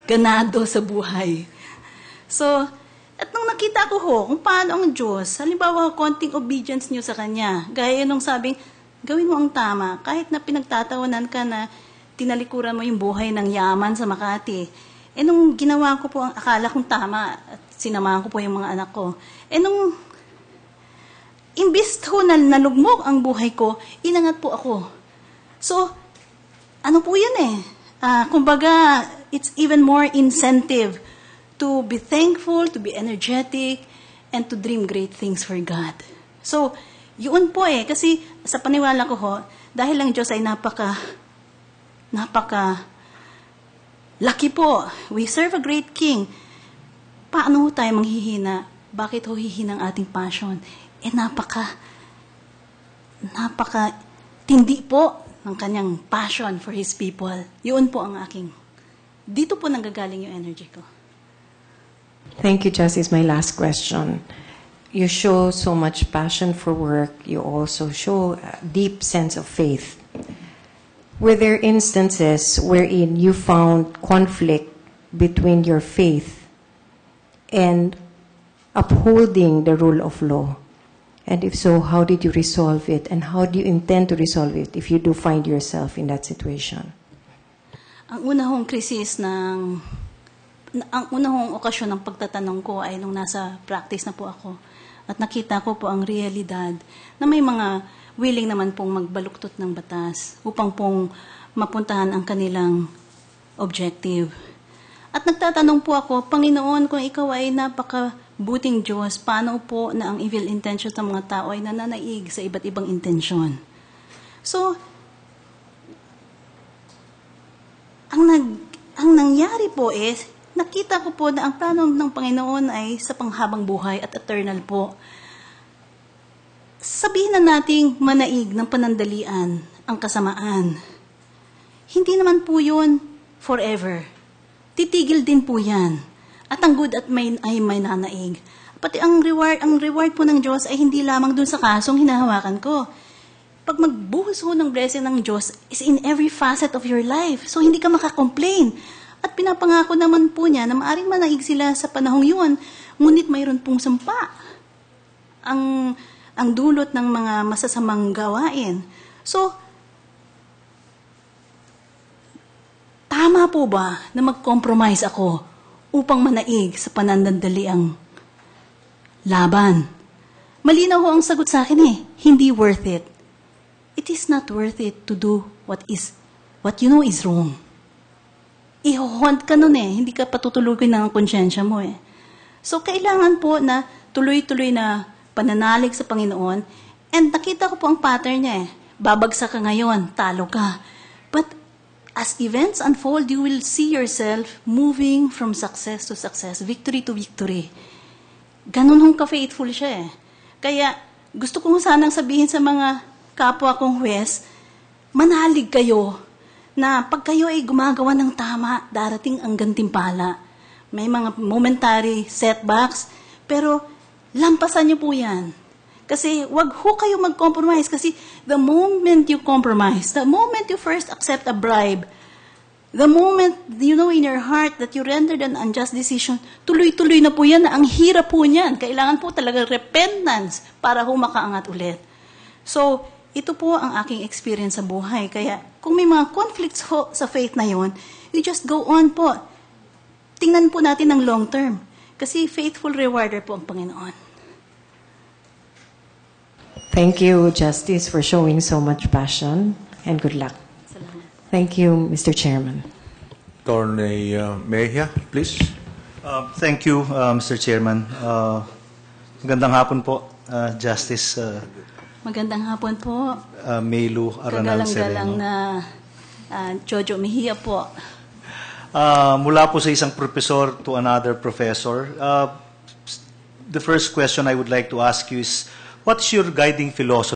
ganado sa buhay. So, at nung nakita ko kung paano ang Diyos, halimbawa, konting obedience niyo sa Kanya, gaya nung sabing, gawin mo ang tama, kahit na pinagtatawanan ka na tinalikuran mo yung buhay ng yaman sa Makati. Nung ginawa ko po ang akala kong tama, at sinamahan ko po yung mga anak ko, nung imbis ko na nalugmok ang buhay ko, inangat po ako. So, ano po yun kumbaga, it's even more incentive to be thankful, to be energetic, and to dream great things for God. So, yun po kasi sa paniwala ko dahil ang Diyos ay napaka lucky po. We serve a great King. Paano tayo manghihina? Bakit hihina ang ating passion? Napaka tindi po ng kanyang passion for His people. Yun po ang dito po nanggagaling yung energy ko. Thank you, Justice. My last question. You show so much passion for work. You also show a deep sense of faith. Were there instances wherein you found conflict between your faith and upholding the rule of law? And if so, how did you resolve it? And how do you intend to resolve it if you do find yourself in that situation? Ang unang okasyon ng pagtatanong ko ay nung nasa practice na po ako. At nakita ko po ang realidad na may mga willing naman pong magbaluktot ng batas upang pong mapuntahan ang kanilang objective. At nagtatanong po ako, Panginoon, kung ikaw ay napakabuting Diyos, paano po na ang evil intentions ng mga tao ay nananaig sa iba't ibang intensyon? So, ang nangyari po nakita ko po na ang plano ng Panginoon ay sa panghabang buhay at eternal po. Sabihin na nating manaig ng panandalian ang kasamaan. Hindi naman po yun forever. Titigil din po yan. At ang good at ay may nanaig. Pati ang reward po ng Diyos ay hindi lamang dun sa kasong hinahawakan ko. Pag magbuhos ho ng blessing ng Diyos is in every facet of your life. So hindi ka makakomplain. At pinapangako naman po niya na maaaring manaig sila sa panahong yun, ngunit mayroon pong sumpa ang dulot ng mga masasamang gawain. So, tama po ba na mag-compromise ako upang manaig sa panandaliang laban? Malinaw ho ang sagot sa akin hindi worth it. It is not worth it to do what you know is wrong. Ihohont ka nun hindi ka patutulugin ng konsyensya mo So, kailangan po na tuloy-tuloy na pananalig sa Panginoon. And nakita ko po ang pattern niya Babagsak ka ngayon, talo ka. But as events unfold, you will see yourself moving from success to success, victory to victory. Ganun hong ka-faithful siya Kaya, gusto kong sanang sabihin sa mga kapwa kong huwes, manalig kayo na pag kayo ay gumagawa ng tama, darating ang gantimpala. May mga momentary setbacks, pero lampasan niyo po yan. Kasi wag ho kayo mag-compromise kasi the moment you compromise, the moment you first accept a bribe, the moment you know in your heart that you rendered an unjust decision, tuloy-tuloy na po yan, ang hirap po niyan. Kailangan po talaga repentance para ho makaangat ulit. So, ito po ang aking experience sa buhay. Kaya, kung may mga conflicts ho sa faith na yon, you just go on po. Tingnan po natin ang long term. Kasi faithful rewarder po ang Panginoon. Thank you, Justice, for showing so much passion, and good luck. Salamat. Thank you, Mr. Chairman. Attorney Mejia, please. Thank you, Mr. Chairman. Magandang hapon po, Justice Magandang hapon po. Meilu Aranal Kagalang-galang Sereno. na Jojo Mejia po. Mula po sa isang professor to another professor, the first question I would like to ask you is, what's your guiding philosophy